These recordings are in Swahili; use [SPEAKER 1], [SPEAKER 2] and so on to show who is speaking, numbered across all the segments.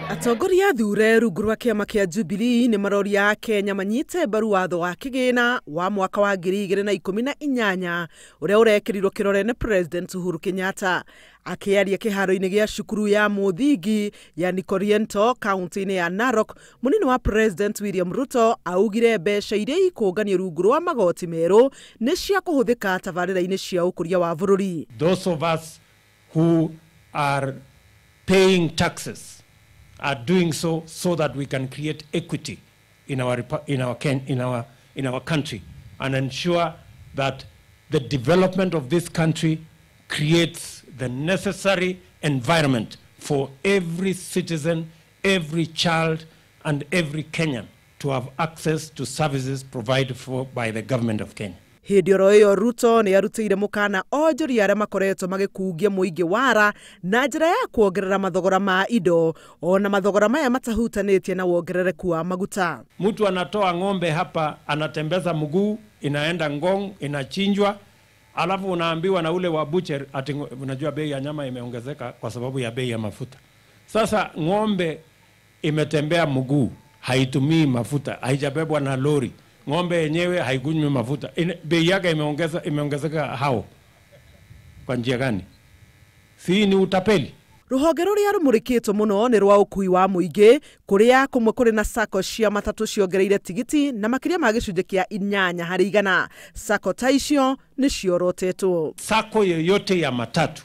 [SPEAKER 1] Atongoria thure rungu rwa kiama kia Jubilee ni maroria Kenya manyite mbaru watho wa kigina wa mwaka wa 2018 uria urekirirwo kirore ni President Uhuru Kenyatta akiaria kiharo-ini gia cukuru ya muthingi ya Nikoriento kaunti-ini ya Narok. Munini wa President William Ruto augire mbeca iria ikunganio rungu rwa magoti meru ni cia kuhuthika tabarira-ini cia ukuria wa bururi.
[SPEAKER 2] Those of us who are paying taxes are doing so that we can create equity in our country and ensure that the development of this country creates the necessary environment for every citizen, every child, and every Kenyan to have access to services provided for by the government of Kenya.
[SPEAKER 1] Hindi oro iyo Ruto ni arutire mukana onjori aria makoretwo magikugia muingi wara na njira ya kuongerera mathogora ma indo ona mathogora maya matahutanitie na wongerereku wa maguta.
[SPEAKER 2] Mtu anatoa ng'ombe hapa, anatembeza mguu, inaenda Ngong, inachinjwa, alafu unaambiwa na ule wa butcher ati unajua bei ya nyama imeongezeka kwa sababu ya bei ya mafuta. Sasa ng'ombe imetembea mguu, haitumii mafuta, haijabebwa na lori. Ng'ombe yenyewe haikunywi mafuta. Bei yake imeongezeka hao. Kwa njia gani? Si ni utapeli.
[SPEAKER 1] Ruhonge ruria rumurikitwo muno ni rwa ukui wa muingi kuria kumwe kuri na sako cia matatu ciongereire tigiti na makiria ma gicunje kia 8 harĩ 100. Sako ta icio ni ciorotetwo.
[SPEAKER 2] Sako yoyote ya matatu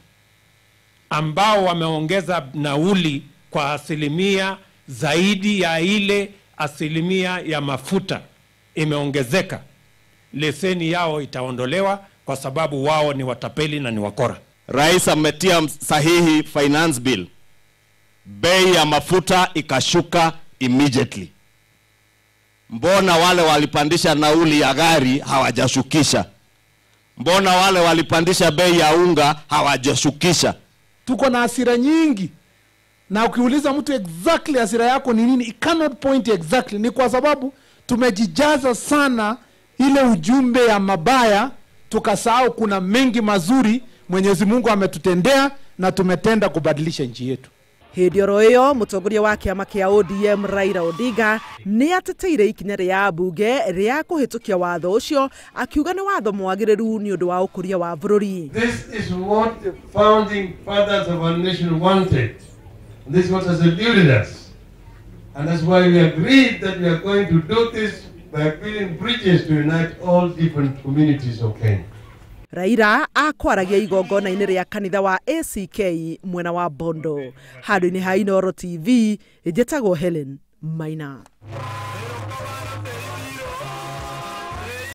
[SPEAKER 2] ambao wameongeza nauli kwa asilimia zaidi ya ile asilimia ya mafuta imeongezeka, leseni yao itaondolewa kwa sababu wao ni watapeli na ni wakora.
[SPEAKER 3] Rais ametia sahihi finance bill, bei ya mafuta ikashuka immediately. Mbona wale walipandisha nauli ya gari hawajashukisha? Mbona wale walipandisha bei ya unga hawajashukisha?
[SPEAKER 4] Tuko na hasira nyingi, na ukiuliza mtu exactly hasira yako ni nini, it cannot point exactly. Ni kwa sababu tumejijaza sana ile ujumbe ya mabaya, tukasahau kuna mengi mazuri Mwenyezi Mungu ametutendea na tumetenda kubadilisha nchi yetu.
[SPEAKER 1] Hindi oro iyo mutongoria wa kiama kia ODM Raila Odinga ni ateteire ikinya ria bunge ria kuhitukia watho ucio akiuga ni watho mwagiriru ni undu wa ukuria wa bururi.
[SPEAKER 5] This is what the founding fathers of our nation wanted. This is what has eluded us. And that's why we agreed that we are going to do this by building bridges to unite all different communities of Kenya.
[SPEAKER 1] Raila akwaragia igongona-ini ria kanitha wa ACK mwena wa Bondo. Handu-ini ha Inooro TV, njĩtagwo Helen Maina.